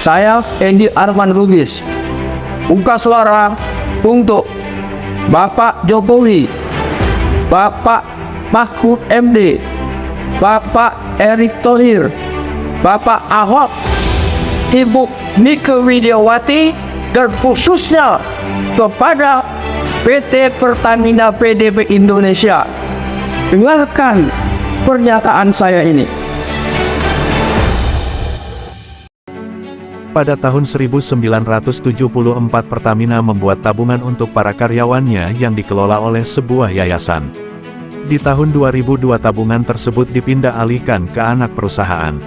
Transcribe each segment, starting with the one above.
Saya Edi Arman Lubis. Buka suara untuk Bapak Jokowi, Bapak Mahfud MD, Bapak Erick Thohir, Bapak Ahok, Ibu Nike Widiawati, dan khususnya kepada PT Pertamina PDB Indonesia. Dengarkan pernyataan saya ini. Pada tahun 1974 Pertamina membuat tabungan untuk para karyawannya yang dikelola oleh sebuah yayasan. Di tahun 2002 tabungan tersebut dipindah alihkan ke anak perusahaan.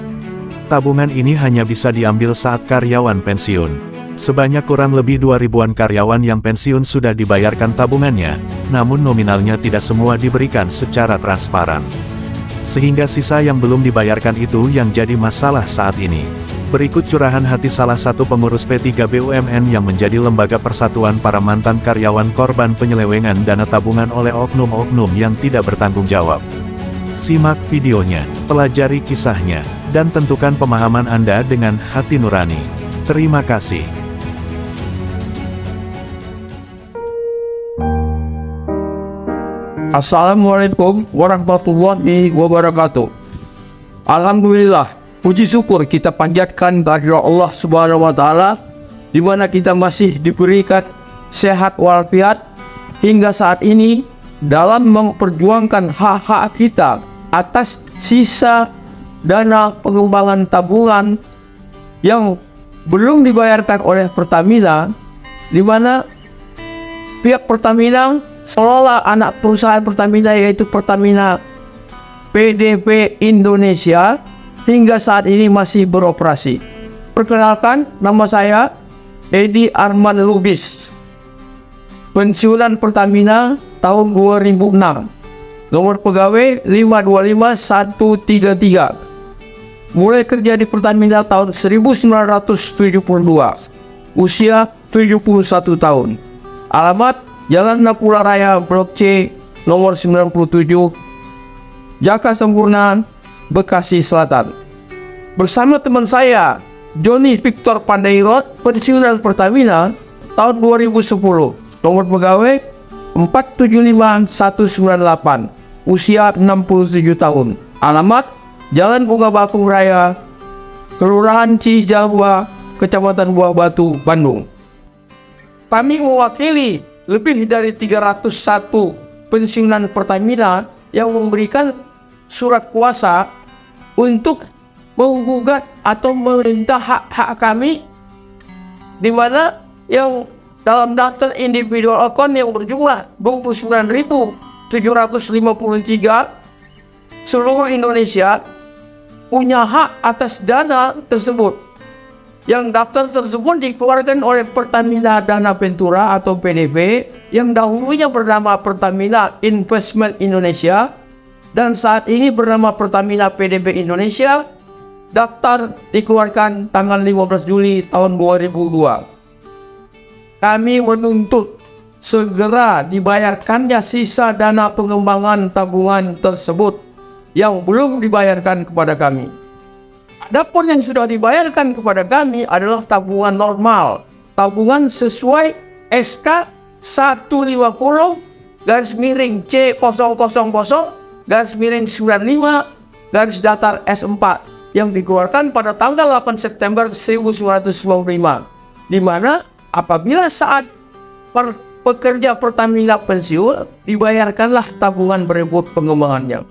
Tabungan ini hanya bisa diambil saat karyawan pensiun. Sebanyak kurang lebih 2.000-an karyawan yang pensiun sudah dibayarkan tabungannya, namun nominalnya tidak semua diberikan secara transparan. Sehingga sisa yang belum dibayarkan itu yang jadi masalah saat ini. Berikut curahan hati salah satu pengurus P3 BUMN yang menjadi lembaga persatuan para mantan karyawan korban penyelewengan dana tabungan oleh oknum-oknum yang tidak bertanggung jawab. Simak videonya, pelajari kisahnya, dan tentukan pemahaman Anda dengan hati nurani. Terima kasih. Assalamualaikum warahmatullahi wabarakatuh. Alhamdulillah. Puji syukur kita panjatkan kehadirat Allah Subhanahu wa Ta'ala, di mana kita masih diberikan sehat walafiat hingga saat ini dalam memperjuangkan hak-hak kita atas sisa dana pengembangan tabungan yang belum dibayarkan oleh Pertamina, di mana pihak Pertamina seolah anak perusahaan Pertamina yaitu Pertamina PDB Indonesia hingga saat ini masih beroperasi. Perkenalkan, nama saya Edi Arman Lubis, pensiunan Pertamina tahun 2006, nomor pegawai 525133, mulai kerja di Pertamina tahun 1972, usia 71 tahun, alamat Jalan Napula Raya Blok C nomor 97, Jaka Sempurna, Bekasi Selatan. Bersama teman saya Joni Victor Pandairot, pensiunan Pertamina tahun 2010, nomor pegawai 475198, usia 67 tahun, alamat Jalan Bunga Bakung Raya, Kelurahan Cijabua, Kecamatan Buah Batu, Bandung. Kami mewakili lebih dari 301 pensiunan Pertamina yang memberikan surat kuasa untuk menggugat atau meminta hak-hak kami, di mana yang dalam daftar individual account yang berjumlah 29.753 seluruh Indonesia punya hak atas dana tersebut. Yang daftar tersebut dikeluarkan oleh Pertamina Dana Ventura atau PDV yang dahulunya bernama Pertamina Investment Indonesia dan saat ini bernama Pertamina PDB Indonesia. Daftar dikeluarkan tanggal 15 Juli tahun 2002. Kami menuntut segera dibayarkannya sisa dana pengembangan tabungan tersebut yang belum dibayarkan kepada kami. Adapun yang sudah dibayarkan kepada kami adalah tabungan normal, tabungan sesuai SK 150/C000 /95 S4 yang dikeluarkan pada tanggal 8 September 1995, di mana apabila saat pekerja Pertamina pensiun dibayarkanlah tabungan berikut pengembangannya.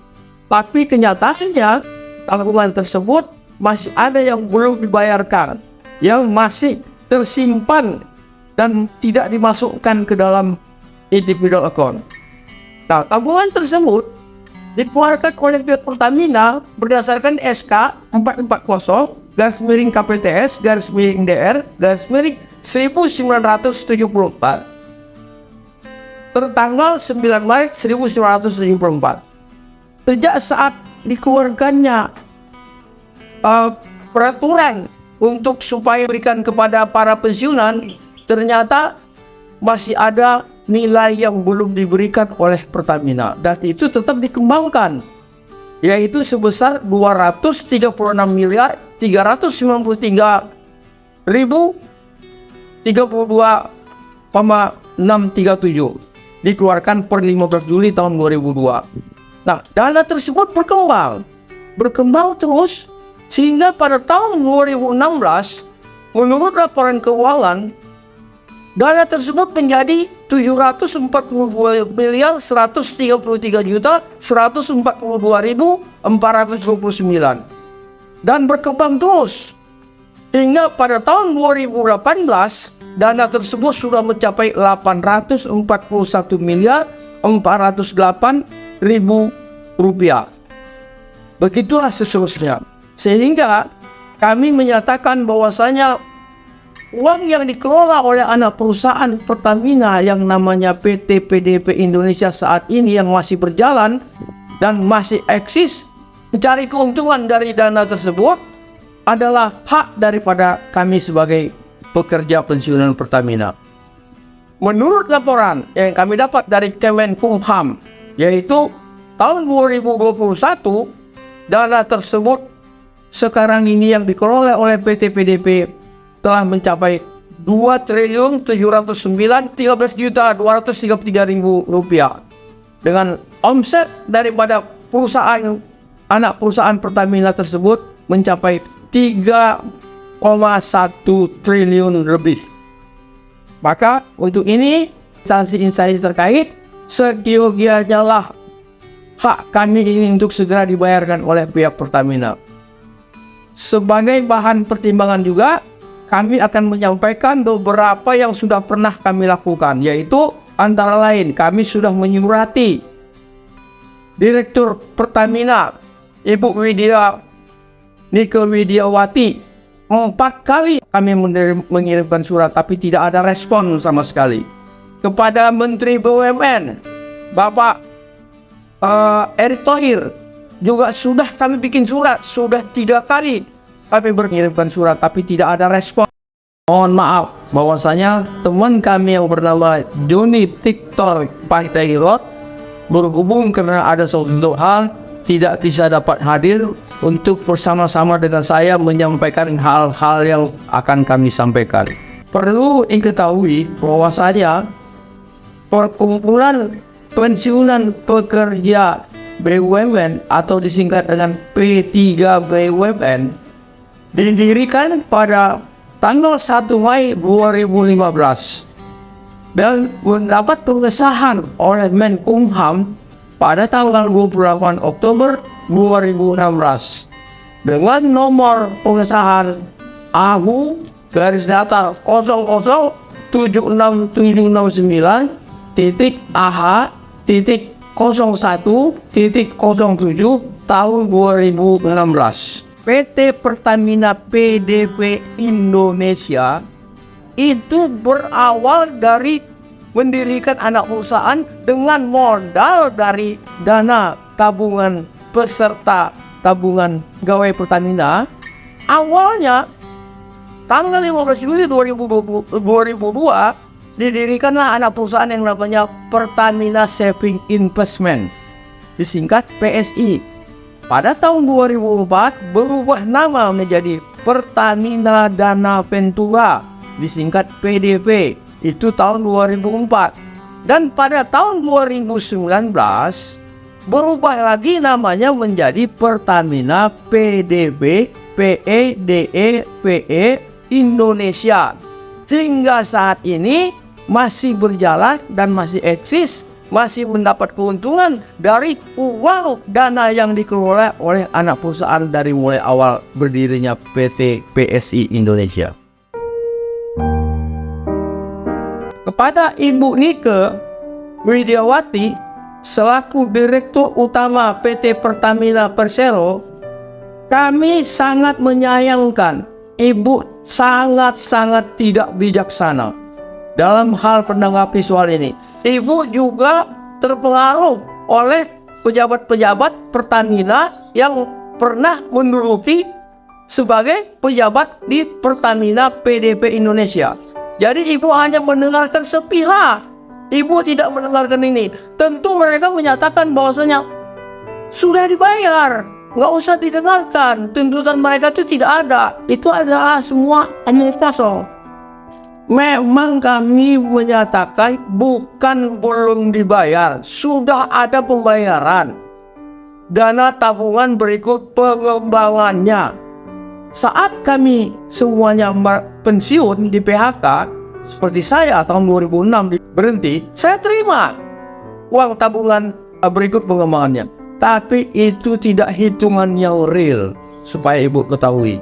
Tapi kenyataannya tabungan tersebut masih ada yang belum dibayarkan, yang masih tersimpan dan tidak dimasukkan ke dalam individual account. Nah, tabungan tersebut dikeluarkan oleh pihak Pertamina berdasarkan SK 440-DR-DR-1974 tertanggal 9 Maret 1974. Sejak saat dikeluarkannya peraturan untuk supaya berikan kepada para pensiunan, ternyata masih ada nilai yang belum diberikan oleh Pertamina dan itu tetap dikembangkan, yaitu sebesar 236.393 32,637 dikeluarkan per 15 Juli tahun 2002. Nah, dana tersebut berkembang terus sehingga pada tahun 2016 menurut laporan keuangan dana tersebut menjadi 742.133.142.429 dan berkembang terus hingga pada tahun 2018 dana tersebut sudah mencapai 841.408.000 rupiah. Begitulah seterusnya. Sehingga kami menyatakan bahwasanya uang yang dikelola oleh anak perusahaan Pertamina yang namanya PT PDP Indonesia saat ini yang masih berjalan dan masih eksis mencari keuntungan dari dana tersebut adalah hak daripada kami sebagai pekerja pensiunan Pertamina. Menurut laporan yang kami dapat dari Kemenkumham, yaitu tahun 2021 dana tersebut sekarang ini yang dikelola oleh PT PDP telah mencapai 2.709.13.233.000 rupiah dengan omset daripada perusahaan anak perusahaan Pertamina tersebut mencapai 3,1 triliun lebih. Maka untuk ini instansi-instansi terkait seyogianya lah hak kami ini untuk segera dibayarkan oleh pihak Pertamina. Sebagai bahan pertimbangan juga kami akan menyampaikan beberapa yang sudah pernah kami lakukan, yaitu antara lain kami sudah menyurati Direktur Pertamina Ibu Nike Widiawati 4 kali kami mengirimkan surat tapi tidak ada respon sama sekali. Kepada Menteri BUMN Bapak Erick Thohir juga sudah kami bikin surat, sudah 3 kali kami mengirimkan surat tapi tidak ada respon. Mohon maaf bahwasanya teman kami yang bernama Joni Victor Pantairot berhubung karena ada suatu hal tidak bisa dapat hadir untuk bersama-sama dengan saya menyampaikan hal-hal yang akan kami sampaikan. Perlu diketahui bahwasanya perkumpulan pensiunan pekerja BUMN atau disingkat dengan P3 BUMN didirikan pada tanggal 1 Mei 2015 dan mendapat pengesahan oleh Menkumham pada tanggal 28 Oktober 2016 dengan nomor pengesahan AHU garis datar 00.769.AH.01.07 tahun 2016. PT Pertamina PDP Indonesia itu berawal dari mendirikan anak perusahaan dengan modal dari dana tabungan peserta tabungan pegawai Pertamina. Awalnya tanggal 15 Juli 2002 didirikanlah anak perusahaan yang namanya Pertamina Saving Investment, disingkat PSI. Pada tahun 2004 berubah nama menjadi Pertamina Dana Ventura, disingkat PDV, itu tahun 2004. Dan pada tahun 2019 berubah lagi namanya menjadi Pertamina PDB PEDEVE Indonesia. Hingga saat ini masih berjalan dan masih eksis, masih mendapat keuntungan dari uang dana yang dikelola oleh anak perusahaan dari mulai awal berdirinya PT PSI Indonesia. Kepada Ibu Nike Widiawati selaku Direktur Utama PT Pertamina Persero, kami sangat menyayangkan Ibu sangat-sangat tidak bijaksana dalam hal menanggapi soal ini. Ibu juga terpengaruh oleh pejabat-pejabat Pertamina yang pernah menduduki sebagai pejabat di Pertamina PDP Indonesia. Jadi ibu hanya mendengarkan sepihak. Ibu tidak mendengarkan ini. Tentu mereka menyatakan bahwasanya sudah dibayar. nggak usah didengarkan. Tuntutan mereka itu tidak ada. Itu adalah semua omong kosong. Memang kami menyatakan bukan belum dibayar, sudah ada pembayaran. Dana tabungan berikut pengembangannya. Saat kami semuanya pensiun di PHK, seperti saya tahun 2006 berhenti, saya terima uang tabungan berikut pengembangannya. Tapi itu tidak hitungan yang real, supaya ibu ketahui.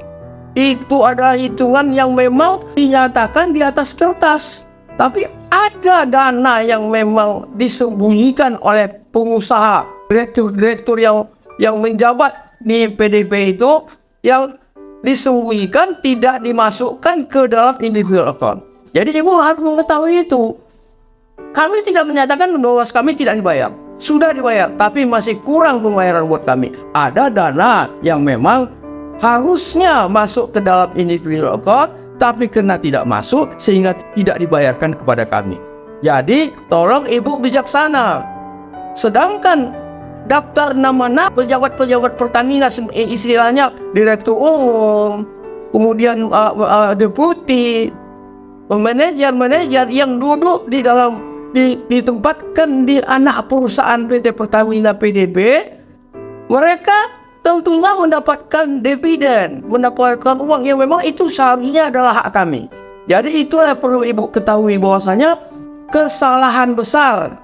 Itu adalah hitungan yang memang dinyatakan di atas kertas. Tapi ada dana yang memang disembunyikan oleh pengusaha, direktur yang menjabat di PDP itu, yang disembunyikan, tidak dimasukkan ke dalam individual account. Jadi ibu harus mengetahui itu. Kami tidak menyatakan bahwa kami tidak dibayar. Sudah dibayar, tapi masih kurang pembayaran buat kami. Ada dana yang memang harusnya masuk ke dalam individual account, tapi karena tidak masuk sehingga tidak dibayarkan kepada kami. Jadi tolong ibu bijaksana. Sedangkan daftar nama-nama pejabat-pejabat Pertamina, istilahnya direktur umum, kemudian deputi, manajer-manajer yang duduk di dalam ditempatkan di anak perusahaan PT Pertamina PDB, mereka tentunya mendapatkan dividen, mendapatkan uang yang memang itu seharusnya adalah hak kami. Jadi itulah perlu ibu ketahui bahwasanya kesalahan besar,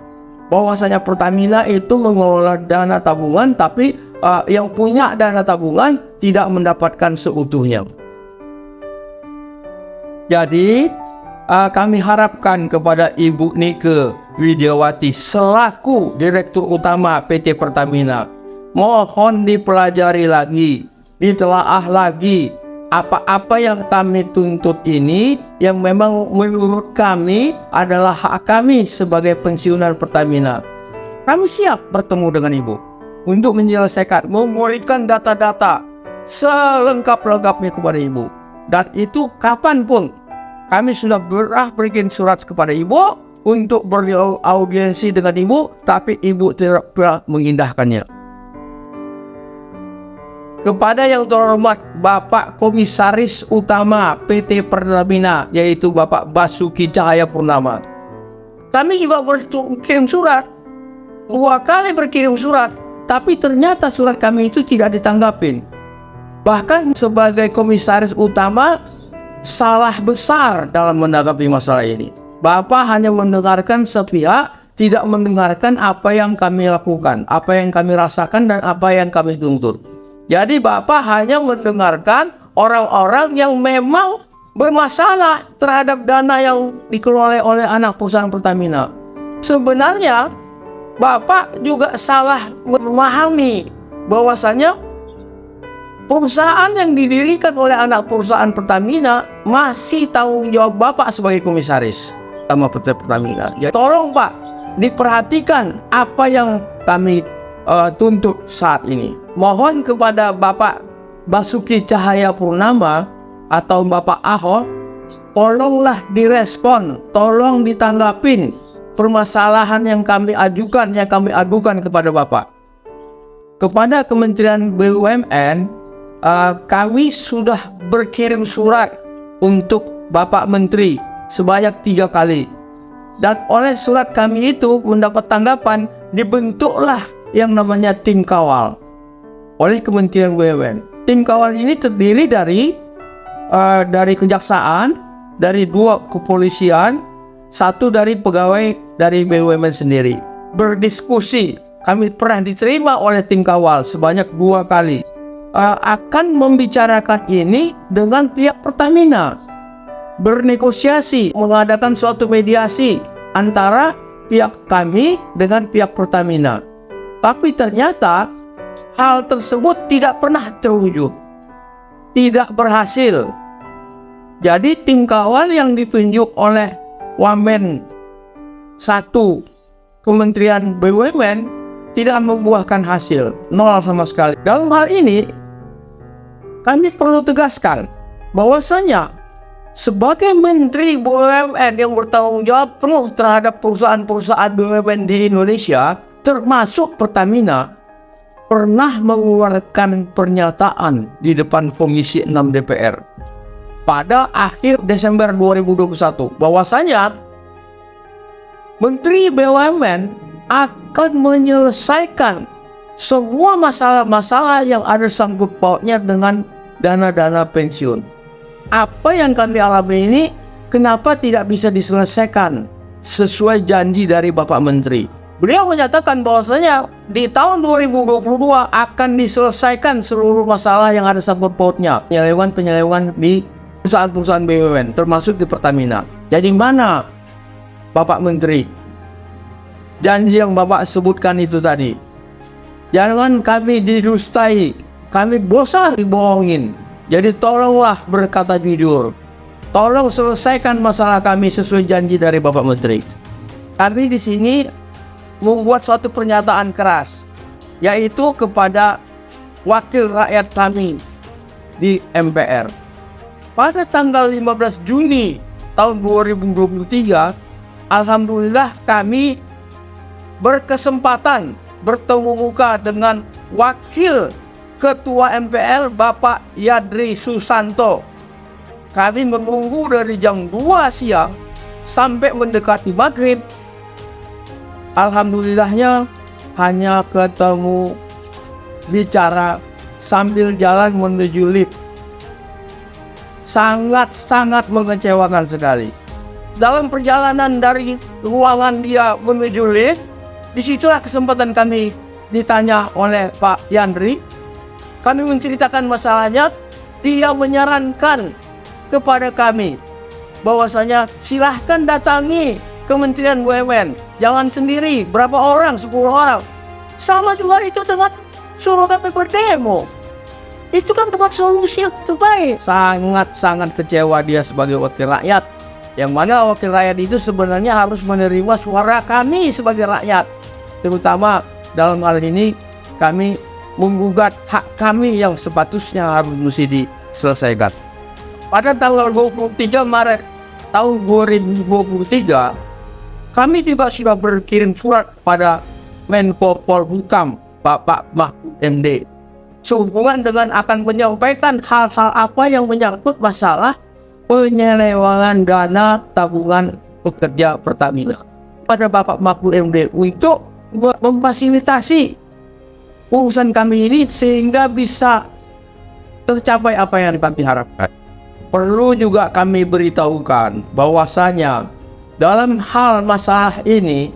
bahwasanya Pertamina itu mengelola dana tabungan, tapi yang punya dana tabungan tidak mendapatkan seutuhnya. Jadi kami harapkan kepada Ibu Nike Widiawati selaku Direktur Utama PT Pertamina, mohon dipelajari lagi, ditelaah lagi apa-apa yang kami tuntut ini yang memang menurut kami adalah hak kami sebagai pensiunan Pertamina. Kami siap bertemu dengan Ibu untuk menyelesaikan, memberikan data-data selengkap-lengkapnya kepada Ibu. Dan itu kapanpun kami sudah berkirim surat kepada Ibu untuk beraudiensi dengan Ibu, tapi Ibu tidak pernah mengindahkannya. Kepada yang terhormat Bapak Komisaris Utama PT Pertamina, yaitu Bapak Basuki Cahayapurnama, kami juga berkirim surat, 2 kali berkirim surat, tapi ternyata surat kami itu tidak ditanggapin. Bahkan sebagai Komisaris Utama salah besar dalam menanggapi masalah ini. Bapak hanya mendengarkan sepihak, tidak mendengarkan apa yang kami lakukan, apa yang kami rasakan, dan apa yang kami tuntut. Jadi Bapak hanya mendengarkan orang-orang yang memang bermasalah terhadap dana yang dikelola oleh anak perusahaan Pertamina. Sebenarnya Bapak juga salah memahami bahwasanya perusahaan yang didirikan oleh anak perusahaan Pertamina masih tanggung jawab Bapak sebagai komisaris sama PT Pertamina. Ya, tolong Pak, diperhatikan apa yang kami tuntut saat ini. Mohon kepada Bapak Basuki Cahayapurnama atau Bapak Ahok, tolonglah direspon, tolong ditanggapin permasalahan yang kami ajukan, yang kami adukan kepada Bapak. Kepada Kementerian BUMN, kami sudah berkirim surat untuk Bapak Menteri sebanyak 3 kali. Dan oleh surat kami itu mendapat tanggapan, dibentuklah yang namanya tim kawal oleh Kementerian BUMN. Tim kawal ini terdiri dari kejaksaan, dari 2 kepolisian, 1 dari pegawai dari BUMN sendiri. Berdiskusi, kami pernah diterima oleh tim kawal sebanyak 2 kali. Akan membicarakan ini dengan pihak Pertamina, bernegosiasi, mengadakan suatu mediasi antara pihak kami dengan pihak Pertamina. Tapi ternyata hal tersebut tidak pernah terwujud, tidak berhasil. Jadi tim kawal yang ditunjuk oleh Wamen 1 Kementerian BUMN tidak membuahkan hasil, 0 sama sekali. Dalam hal ini kami perlu tegaskan bahwasanya sebagai Menteri BUMN yang bertanggung jawab penuh terhadap perusahaan-perusahaan BUMN di Indonesia, termasuk Pertamina, pernah mengeluarkan pernyataan di depan Komisi 6 DPR pada akhir Desember 2021 bahwasanya Menteri BUMN akan menyelesaikan semua masalah-masalah yang ada sangkut pautnya dengan dana-dana pensiun. Apa yang kami alami ini kenapa tidak bisa diselesaikan sesuai janji dari Bapak Menteri? Beliau menyatakan bahwasanya di tahun 2022 akan diselesaikan seluruh masalah yang ada sangkut pautnya, penyelewengan di perusahaan-perusahaan BUMN termasuk di Pertamina. Jadi mana Bapak Menteri janji yang Bapak sebutkan itu tadi? Jangan kami didustai, kami bosan dibohongin. Jadi tolonglah berkata jujur, tolong selesaikan masalah kami sesuai janji dari Bapak Menteri. Kami di sini membuat suatu pernyataan keras, yaitu kepada wakil rakyat kami di MPR. Pada tanggal 15 Juni tahun 2023, alhamdulillah kami berkesempatan bertemu muka dengan wakil Ketua MPR Bapak Yadri Susanto. Kami menunggu dari jam 2 siang sampai mendekati maghrib. Alhamdulillahnya hanya ketemu bicara sambil jalan menuju lift. Sangat-sangat mengecewakan sekali. Dalam perjalanan dari ruangan dia menuju lift, disitulah kesempatan kami ditanya oleh Pak Yandri. Kami menceritakan masalahnya. Dia menyarankan kepada kami bahwasanya silahkan datangi Kementerian BUMN, jangan sendiri, berapa orang, 10 orang. Sama juga itu dengan suruh kami berdemo. Itu kan bukan solusi yang terbaik. Sangat-sangat kecewa dia sebagai wakil rakyat, yang mana wakil rakyat itu sebenarnya harus menerima suara kami sebagai rakyat. Terutama dalam hal ini kami menggugat hak kami yang sepatutnya harus mesti diselesaikan. Pada tanggal 23 Maret tahun 2023, kami juga sudah berkirim surat kepada Menko Polhukam Bapak Mahfud MD sehubungan dengan akan menyampaikan hal-hal apa yang menyangkut masalah penyelewengan dana tabungan pekerja Pertamina pada Bapak Mahfud MD untuk memfasilitasi urusan kami ini sehingga bisa tercapai apa yang kami harapkan. Perlu juga kami beritahukan bahwasanya dalam hal masalah ini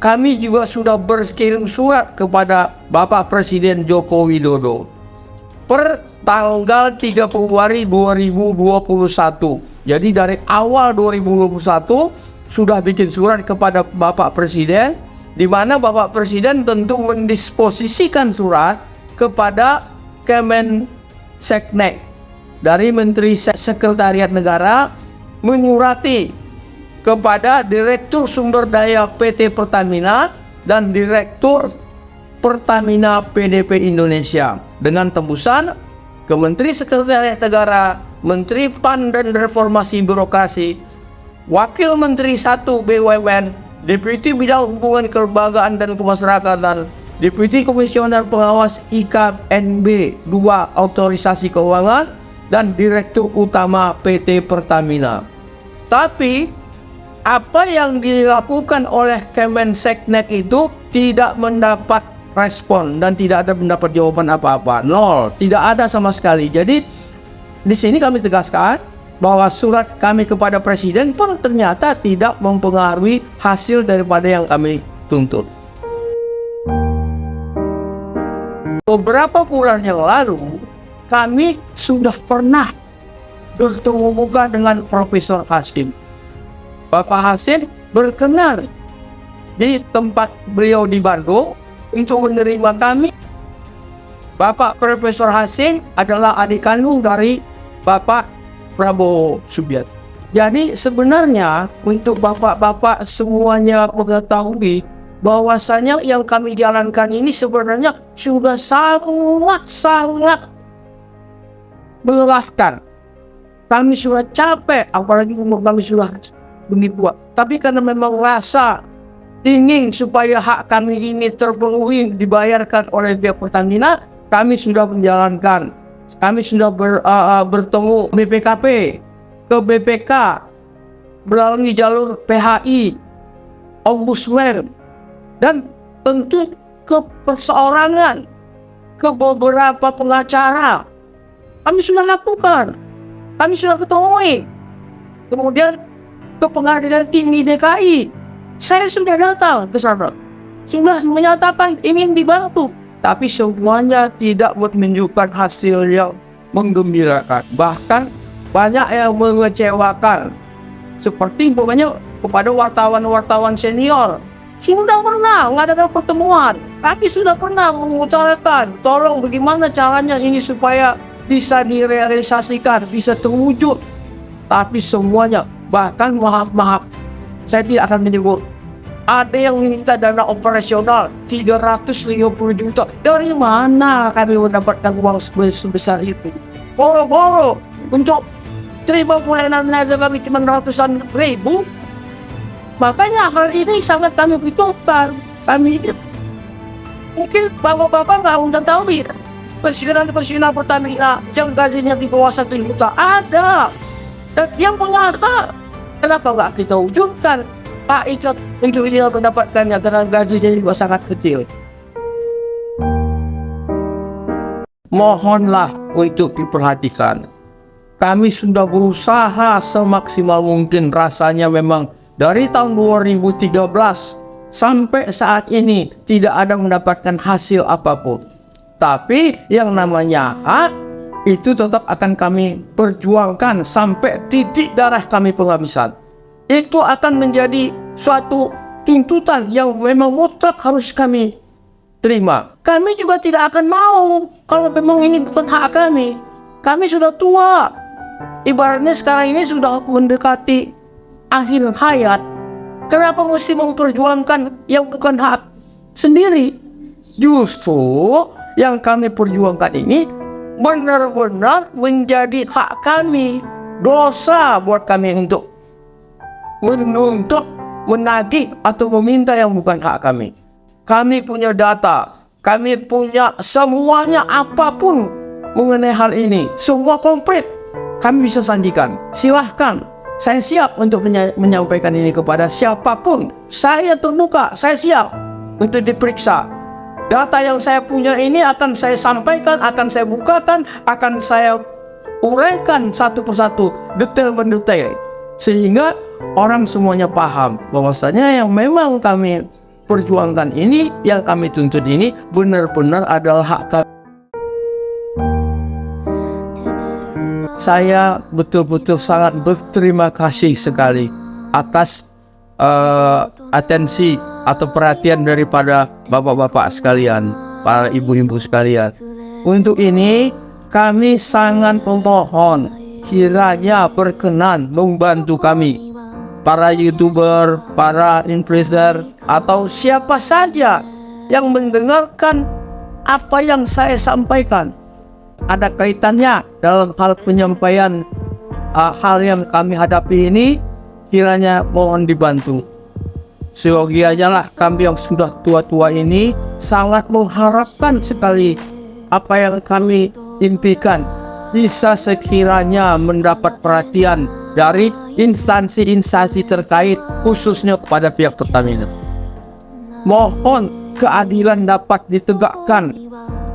kami juga sudah berkirim surat kepada Bapak Presiden Joko Widodo per tanggal 3 Februari 2021. Jadi dari awal 2021 sudah bikin surat kepada Bapak Presiden, di mana Bapak Presiden tentu mendisposisikan surat kepada Kemenseknek dari Menteri Sekretariat Negara menyurati kepada Direktur Sumber Daya PT Pertamina dan Direktur Pertamina PDP Indonesia dengan tembusan ke Menteri Sekretariat Negara, Menteri PAN dan Reformasi Birokrasi, Wakil Menteri 1 BUMN, Deputi Bidang Hubungan Kelembagaan dan Kemasyarakatan, Deputi Komisioner Pengawas IKNB 2 Otorisasi Keuangan, dan Direktur Utama PT Pertamina. Tapi apa yang dilakukan oleh Kemenseknek itu tidak mendapat respon dan tidak ada mendapat jawaban apa-apa. Nol, tidak ada sama sekali. Jadi di sini kami tegaskan bahwa surat kami kepada Presiden pun ternyata tidak mempengaruhi hasil daripada yang kami tuntut. Beberapa bulan yang lalu kami sudah pernah bertemu muka dengan Profesor Hasim. Bapak Hasim berkenan di tempat beliau di Bandung untuk menerima kami. Bapak Profesor Hasim adalah adik kandung dari Bapak Prabowo Subianto. Jadi sebenarnya untuk bapak-bapak semuanya mengetahui bahwasanya yang kami jalankan ini sebenarnya sudah sangat melelahkan. Kami sudah capek, apalagi umur kami sudah begitu tua. Tapi karena memang rasa ingin supaya hak kami ini terpenuhi dibayarkan oleh pihak Pertamina, kami sudah menjalankan. Kami sudah bertemu BPKP, ke BPK, melalui jalur PHI, Ombudsman, dan tentu ke perseorangan, ke beberapa pengacara. Kami sudah lakukan, kami sudah ketemui. Kemudian ke pengadilan tinggi DKI, saya sudah datang ke sana, sudah menyatakan ingin dibantu, tapi semuanya tidak menunjukkan hasil yang menggembirakan. Bahkan banyak yang mengecewakan, seperti pokoknya kepada wartawan-wartawan senior. Sudah pernah mengadakan pertemuan, tapi sudah pernah mengutarakan, tolong bagaimana caranya ini supaya bisa direalisasikan, bisa terwujud. Tapi semuanya, bahkan maaf, saya tidak akan menyebut, ada yang minta dana operasional 350 juta. Dari mana kami mendapatkan uang sebesar itu? Boro-boro untuk terima pelayanan saja kami cuma ratusan ribu. Makanya hal ini sangat kami butuhkan. Kami ini mungkin bapak-bapak nggak undang tahu ya, pensiunan Pertamina yang gajinya di bawah 1 juta ada. Dan yang punya hak, kenapa nggak kita wujudkan Pak Icat untuk dia mendapatkannya karena gajinya juga sangat kecil. Mohonlah untuk diperhatikan. Kami sudah berusaha semaksimal mungkin, rasanya memang dari tahun 2013 sampai saat ini tidak ada mendapatkan hasil apapun. Tapi yang namanya hak itu tetap akan kami perjuangkan sampai titik darah kami penghabisan. Itu akan menjadi suatu tuntutan yang memang mutlak harus kami terima. Kami juga tidak akan mau kalau memang ini bukan hak kami. Kami sudah tua. Ibaratnya sekarang ini sudah mendekati akhir hayat. Kenapa mesti memperjuangkan yang bukan hak sendiri? Justru yang kami perjuangkan ini benar-benar menjadi hak kami. Dosa buat kami untuk menuntut, menagih atau meminta yang bukan hak kami. Kami punya data, kami punya semuanya, apapun mengenai hal ini, semua komplit kami bisa sajikan. Silahkan, saya siap untuk menyampaikan ini kepada siapapun. Saya terbuka, saya siap untuk diperiksa. Data yang saya punya ini akan saya sampaikan, akan saya bukakan, akan saya uraikan satu persatu, detail mendetail, sehingga orang semuanya paham bahwasanya yang memang kami perjuangkan ini, yang kami tuntut ini benar-benar adalah hak kami. Saya betul-betul sangat berterima kasih sekali atas atensi atau perhatian daripada bapak-bapak sekalian, para ibu-ibu sekalian. Untuk ini kami sangat memohon kiranya berkenan membantu kami, para YouTuber, para influencer, atau siapa saja yang mendengarkan apa yang saya sampaikan ada kaitannya dalam hal penyampaian hal yang kami hadapi ini, kiranya mohon dibantu. Seyogianya lah kami yang sudah tua-tua ini sangat mengharapkan sekali apa yang kami impikan bisa sekiranya mendapat perhatian dari instansi-instansi terkait, khususnya kepada pihak Pertamina. Mohon keadilan dapat ditegakkan,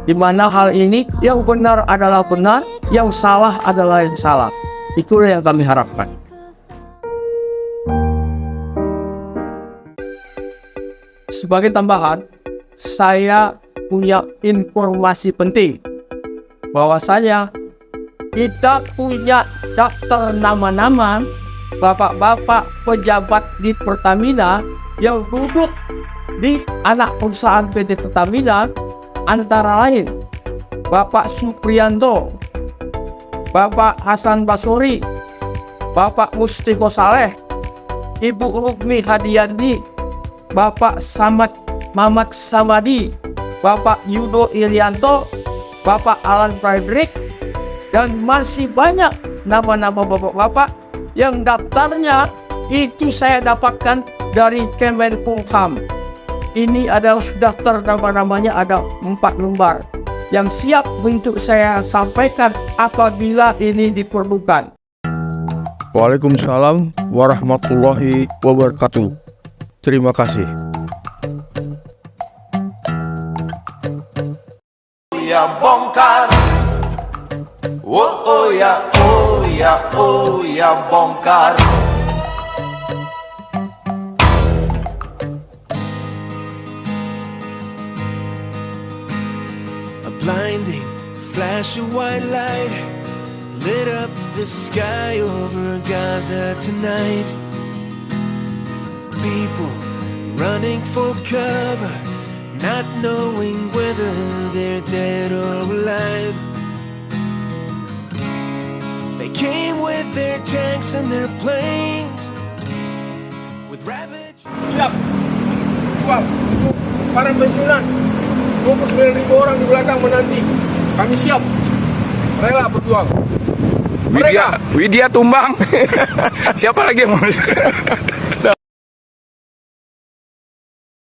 di mana hal ini yang benar adalah benar, yang salah adalah yang salah. Itulah yang kami harapkan. Sebagai tambahan, saya punya informasi penting bahwasanya kita punya daftar nama-nama bapak-bapak pejabat di Pertamina yang duduk di anak perusahaan PT Pertamina, antara lain Bapak Supriyanto, Bapak Hasan Basori, Bapak Mustiko Saleh, Ibu Rukmi Hadiyandi, Bapak Mamat Samadi, Bapak Yudo Irianto, Bapak Alan Frederick, dan masih banyak nama-nama bapak-bapak yang daftarnya itu saya dapatkan dari Kemenkumham. Ini adalah daftar nama-namanya, ada 4 lembar yang siap untuk saya sampaikan apabila ini diperlukan. Waalaikumsalam warahmatullahi wabarakatuh. Terima kasih. Ya bongkar, oh ya, oh ya, oh ya bongkar. A blinding flash of white light lit up the sky over Gaza tonight. People running for cover, not knowing whether they're dead or alive. They came with their tanks and their planes, with ravage. Siap. Siap. Untuk para pensiunan 29.000 orang di belakang menanti. Kami siap. Rela berjuang. Widya tumbang. Siapa lagi yang mau?